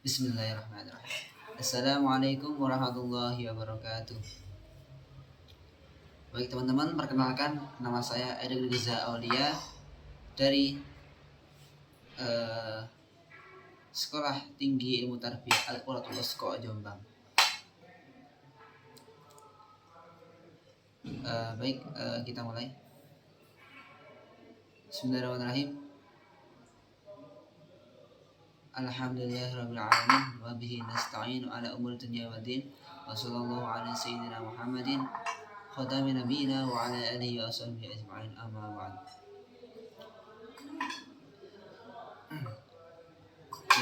Bismillahirrahmanirrahim. Assalamualaikum warahmatullahi wabarakatuh. Baik teman-teman, perkenalkan nama saya Erik Riza Aulia dari Sekolah Tinggi Ilmu Tarbiyah Al-Quratul Usqa Jombang. Kita mulai. Bismillahirrahmanirrahim. Alhamdulillahirabbil alamin wa bihi nasta'inu ala umuri dunya waddin wa sallallahu ala sayyidina Muhammadin khatamin nabiyina wa ala alihi wa sahbihi ajma'in, amma ba'd.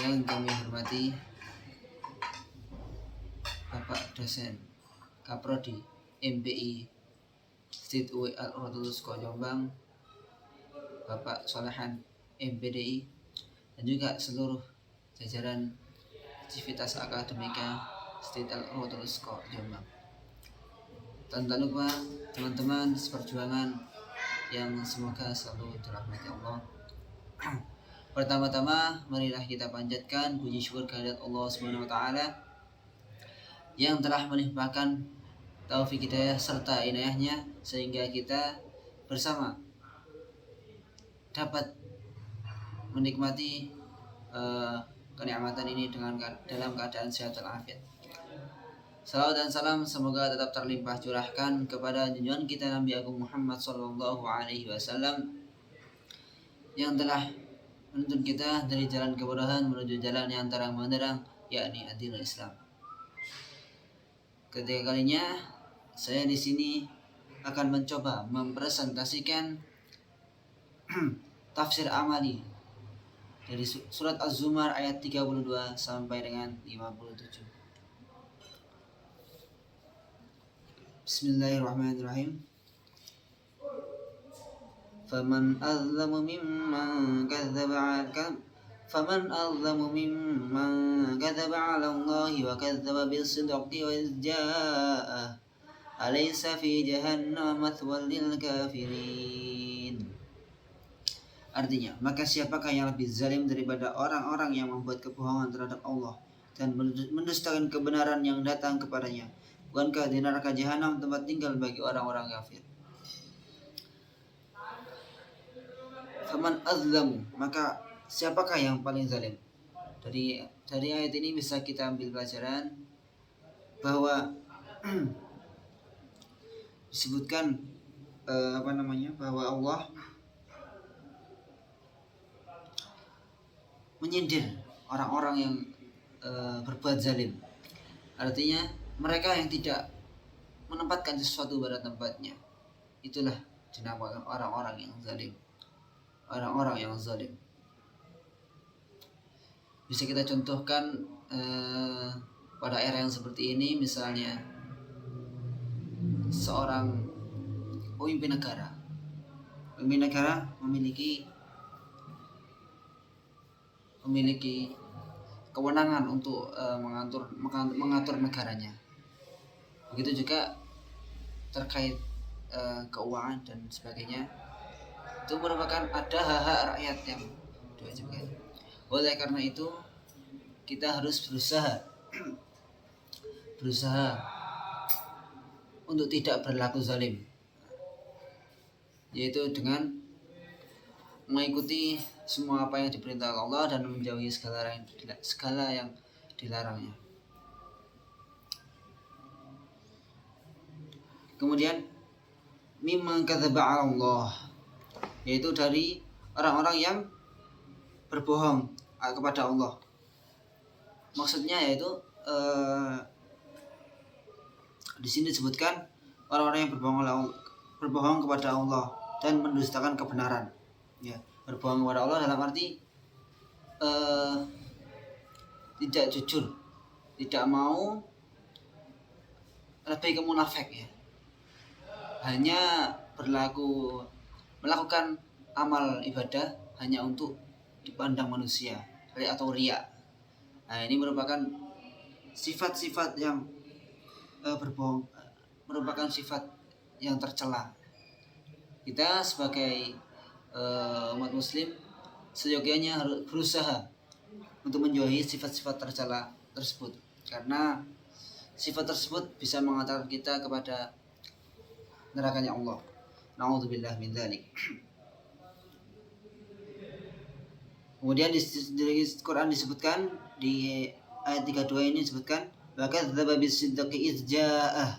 Yang kami hormati Bapak dosen Kaprodi MPI Stit UI Al-Quratul Usqa Jombang, Bapak Solehan MPDI, dan juga seluruh jajaran aktivitas akademika Stit Al-Quratul Usqa Jombang. Dan tak lupa teman-teman seperjuangan yang semoga selalu dirahmati Allah. Pertama-tama marilah kita panjatkan puji syukur kehadirat Allah Subhanahu wa taala yang telah melimpahkan taufik hidayah serta inayahnya sehingga kita bersama dapat menikmati kenikmatan ini dalam keadaan sehat walafiat. Salawat dan salam semoga tetap terlimpah curahkan kepada junjungan kita Nabi Agung Muhammad Sallallahu Alaihi Wasallam yang telah menuntun kita dari jalan kebodohan menuju jalan yang terang benderang, yakni adilul Islam. Ketiga kalinya saya di sini akan mencoba mempresentasikan tafsir amali dari surat Az-Zumar ayat 32 sampai dengan 57. Bismillahirrahmanirrahim. Faman azlamu mimman kadzdzaba 'ala Allahi wa kadzdzaba bis-sidqi wa jaa'a alaysa fi jahannam mathwal lil kafirin. Artinya, maka siapakah yang lebih zalim daripada orang-orang yang membuat kebohongan terhadap Allah dan mendustakan kebenaran yang datang kepadanya? Bukankah di neraka jahanam tempat tinggal bagi orang-orang kafir? Faman azlamu, maka siapakah yang paling zalim? Dari ayat ini bisa kita ambil pelajaran bahwa disebutkan bahwa Allah menyindir orang-orang yang berbuat zalim. Artinya mereka yang tidak menempatkan sesuatu pada tempatnya, itulah dinamakan orang-orang yang zalim. Orang-orang yang zalim bisa kita contohkan pada era yang seperti ini. Misalnya seorang pemimpin negara memiliki kewenangan untuk mengatur negaranya. Begitu juga terkait keuangan dan sebagainya. Itu merupakan ada hak-hak rakyat yang diwajibkan. Oleh karena itu kita harus berusaha untuk tidak berlaku zalim, yaitu dengan mengikuti semua apa yang diperintah Allah dan menjauhi segala yang dilarangnya. Kemudian mimman kadzdzaba 'ala Allah, yaitu dari orang-orang yang berbohong kepada Allah. Maksudnya yaitu di sini disebutkan orang-orang yang berbohong kepada Allah dan mendustakan kebenaran. Ya, berbohong kepada Allah dalam arti tidak jujur, tidak mau, lebih ke munafik ya. Hanya melakukan amal ibadah hanya untuk dipandang manusia atau riya. Nah, ini merupakan sifat-sifat yang berbohong, merupakan sifat yang tercela. Kita sebagai umat muslim seyogianya harus berusaha untuk menjauhi sifat-sifat tercela tersebut, karena sifat tersebut bisa mengantarkan kita kepada nerakanya Allah. Na'udzubillah min dzalik. Kemudian di Quran disebutkan di ayat 32 ini disebutkan wa kadzdzaba bis-sidqi idz ja'ah,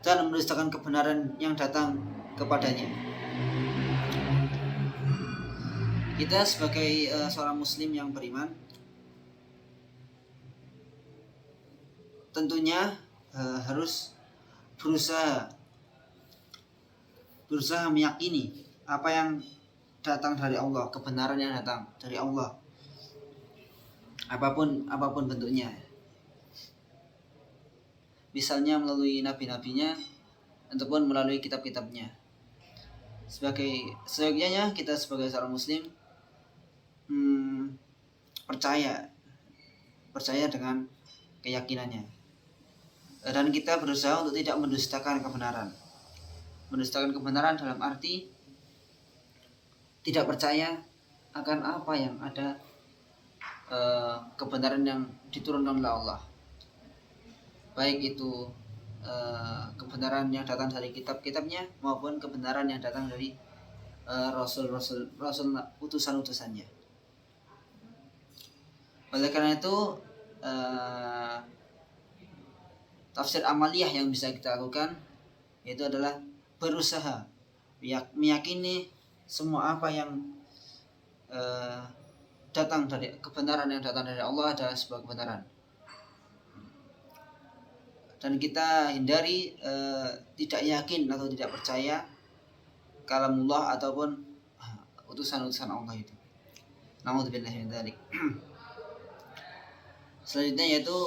dan mendustakan kebenaran yang datang kepadanya. Kita sebagai seorang muslim yang beriman tentunya harus berusaha meyakini apa yang datang dari Allah, kebenaran yang datang dari Allah, apapun bentuknya. Misalnya melalui nabi-nabinya ataupun melalui kitab-kitabnya. Sebagiannya kita sebagai seorang muslim percaya dengan keyakinannya, dan kita berusaha untuk tidak mendustakan kebenaran. Mendustakan kebenaran dalam arti tidak percaya akan apa yang ada kebenaran yang diturunkan oleh Allah, baik itu kebenaran yang datang dari kitab-kitabnya maupun kebenaran yang datang dari rasul utusan-utusannya. Oleh karena itu tafsir amaliyah yang bisa kita lakukan yaitu adalah berusaha meyakini semua apa yang datang dari kebenaran yang datang dari Allah adalah sebuah kebenaran, dan kita hindari tidak yakin atau tidak percaya kalamullah ataupun utusan-utusan Allah itu. Na'udzubillah min dzalik. Selanjutnya yaitu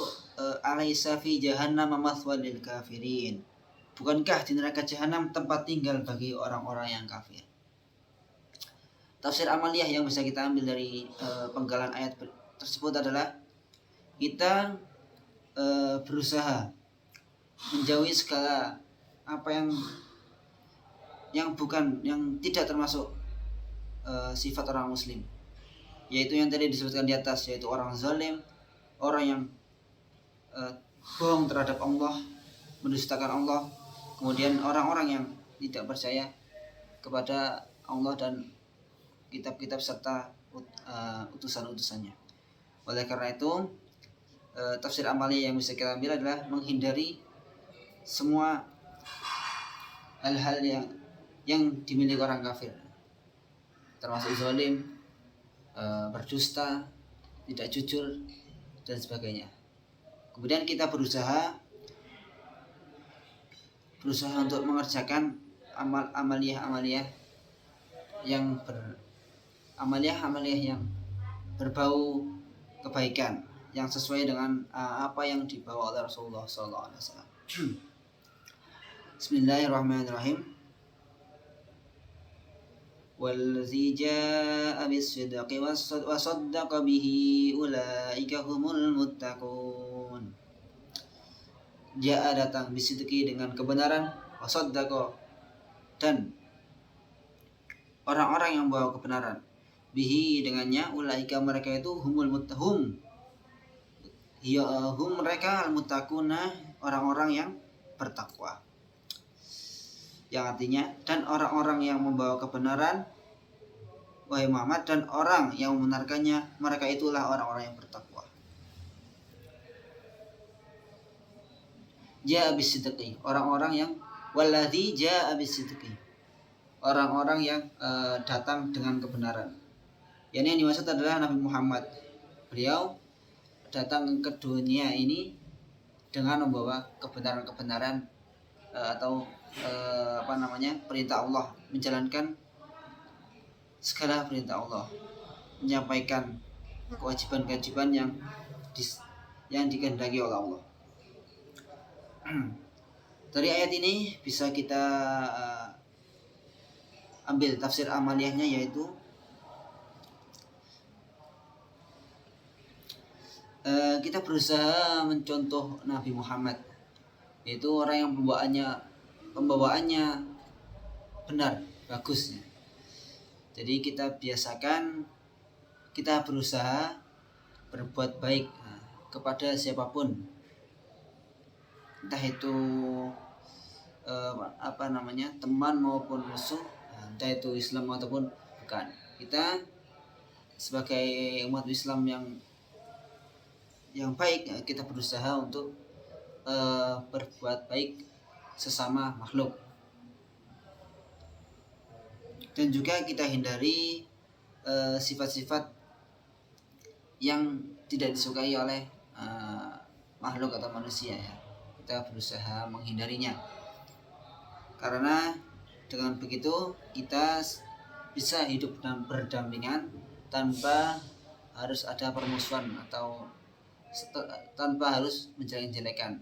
alaisa fi jahannam mathwal lil kafirin, bukankah di neraka jahanam tempat tinggal bagi orang-orang yang kafir. Tafsir amaliyah yang bisa kita ambil dari penggalan ayat tersebut adalah kita berusaha menjauhi segala apa yang tidak termasuk sifat orang muslim, yaitu yang tadi disebutkan di atas, yaitu orang zalim, orang yang bohong terhadap Allah, mendustakan Allah, kemudian orang-orang yang tidak percaya kepada Allah dan kitab-kitab serta utusan-utusannya. Oleh karena itu tafsir amali yang bisa kita ambil adalah menghindari semua hal-hal yang dimiliki orang kafir, termasuk zalim, berdusta, tidak jujur dan sebagainya. Kemudian kita berusaha untuk mengerjakan amaliyah yang berbau kebaikan, yang sesuai dengan apa yang dibawa oleh Rasulullah SAW. Bismillahirrahmanirrahim. Wallazi jaa'a bis-sidqi wa saddaqa bihi ulaika humul muttaqun. Jaa'a datang bis-sidqi dengan kebenaran, wa saddaqa dan orang-orang yang membawa kebenaran, bihi dengannya, ulaika mereka itu humul muttaqun. Mereka al-muttaquna, orang-orang yang bertakwa. Yang artinya, dan orang-orang yang membawa kebenaran, wahai Muhammad, dan orang yang membenarkannya, mereka itulah orang-orang yang bertakwa. Jaa bis-sidqi, orang-orang yang walladzi jaa bis-sidqi, orang-orang yang datang dengan kebenaran. Yang dimaksud adalah Nabi Muhammad. Beliau datang ke dunia ini dengan membawa kebenaran-kebenaran atau perintah Allah, menjalankan segala perintah Allah, menyampaikan kewajiban-kewajiban yang dikehendaki oleh Allah. Dari ayat ini bisa kita ambil tafsir amaliyahnya, yaitu kita berusaha mencontoh Nabi Muhammad, yaitu orang yang pembawaannya benar, bagus. Jadi kita berusaha berbuat baik kepada siapapun, entah itu teman maupun musuh, entah itu Islam ataupun bukan. Kita sebagai umat Islam yang baik, kita berusaha untuk berbuat baik sesama makhluk, dan juga kita hindari sifat-sifat yang tidak disukai oleh makhluk atau manusia ya. Kita berusaha menghindarinya, karena dengan begitu kita bisa hidup dan berdampingan tanpa harus ada permusuhan atau tanpa harus menjelek-jelekan.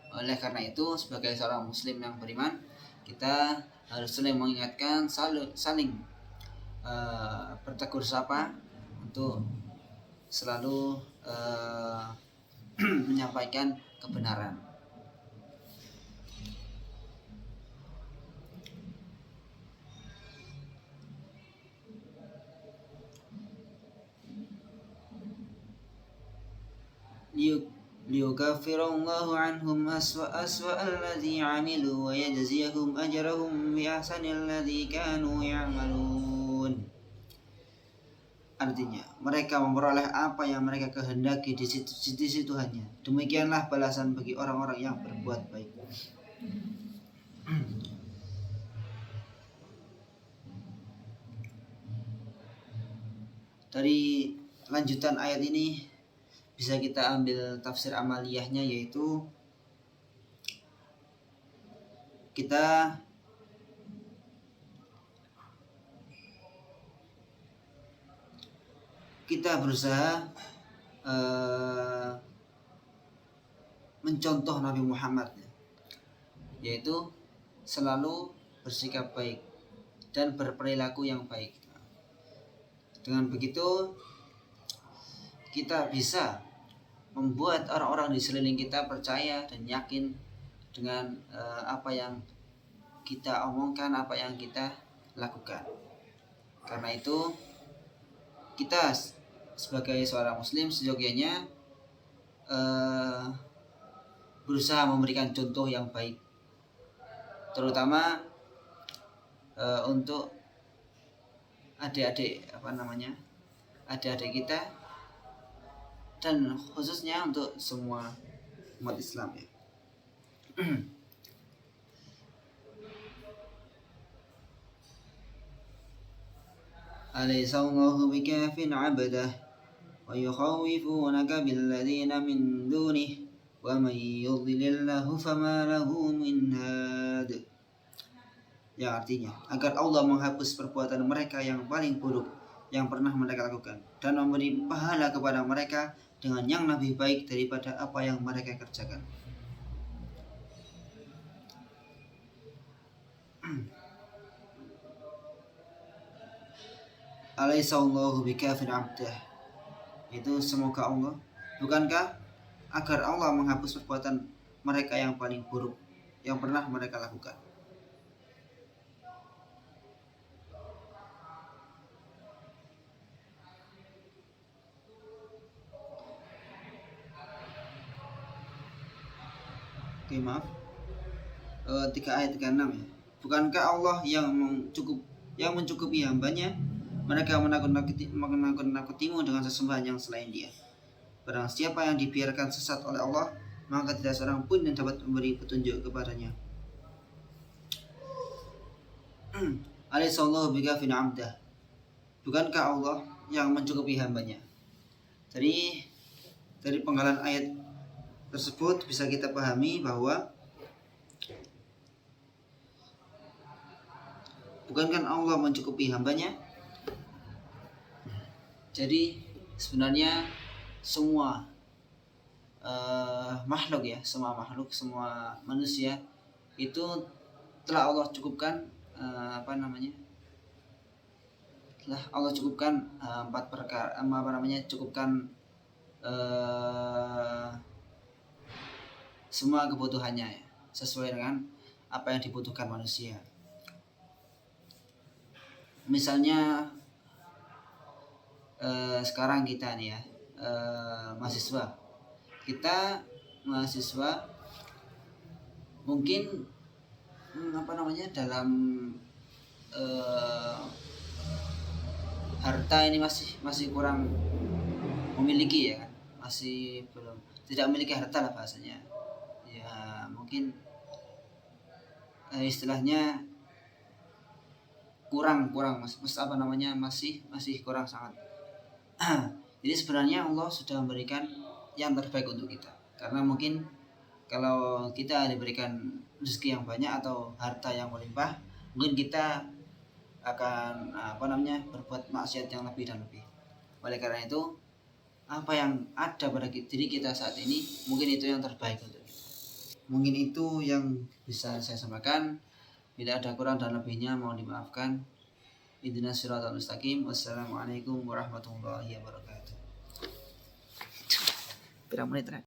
Oleh karena itu, sebagai seorang muslim yang beriman, kita harus saling mengingatkan, saling bertegur sapa untuk selalu menyampaikan kebenaran. ليكفر الله عنهم أسوأ الذي عملوا ويجزيهم أجرهم بأحسن الذي كانوا يعملون. Artinya, mereka memperoleh apa yang mereka kehendaki di sisi Tuhannya. Demikianlah balasan bagi orang-orang yang berbuat baik. Dari lanjutan ayat ini bisa kita ambil tafsir amaliyahnya, yaitu kita berusaha mencontoh Nabi Muhammad, yaitu selalu bersikap baik dan berperilaku yang baik. Dengan begitu kita bisa membuat orang-orang di sekeliling kita percaya dan yakin dengan apa yang kita omongkan, apa yang kita lakukan. Karena itu kita sebagai seorang muslim seyogyanya berusaha memberikan contoh yang baik, terutama untuk adik-adik kita, dan khususnya untuk semua umat Islam ya. Alaysa Allahu bikafin 'abdah wa yukhawifunaka billadhina min dunihi wa man yudlilillahu fama lahu min had. Yang artinya, agar Allah menghapus perbuatan mereka yang paling buruk yang pernah mereka lakukan, dan memberi pahala kepada mereka dengan yang lebih baik daripada apa yang mereka kerjakan. Alaysa Allahu bikafin 'abdah, itu semoga Allah, bukankah agar Allah menghapus perbuatan mereka yang paling buruk yang pernah mereka lakukan. Oke, maaf. 3 ayat 36 ya. Bukankah Allah yang mencukupi hambanya? Mereka menakut-nakutimu dengan sesembahan yang selain Dia. Barang siapa yang dibiarkan sesat oleh Allah, maka tidak seorang pun yang dapat memberi petunjuk kepadanya. Alaihissallahu bikafin 'abdah. Bukankah Allah yang mencukupi hambanya? Dari penggalan ayat tersebut bisa kita pahami bahwa bukankah Allah mencukupi hambanya? Jadi sebenarnya semua makhluk ya, semua manusia itu telah Allah cukupkan telah Allah cukupkan 4 perkara, cukupkan semua kebutuhannya ya, sesuai dengan apa yang dibutuhkan manusia. Misalnya sekarang kita nih ya, mahasiswa, kita mahasiswa mungkin dalam harta ini masih kurang memiliki ya kan, masih belum, tidak memiliki harta lah bahasanya ya, mungkin istilahnya kurang masih kurang sangat. Jadi sebenarnya Allah sudah memberikan yang terbaik untuk kita, karena mungkin kalau kita diberikan rezeki yang banyak atau harta yang melimpah, mungkin kita akan berbuat maksiat yang lebih dan lebih. Oleh karena itu, apa yang ada pada diri kita saat ini, mungkin itu yang terbaik untuk kita. Mungkin itu yang bisa saya sampaikan. Bila ada kurang dan lebihnya mohon dimaafkan. Ihdinas siratal mustaqim. Wassalamualaikum warahmatullahi wabarakatuh. Berapa menit?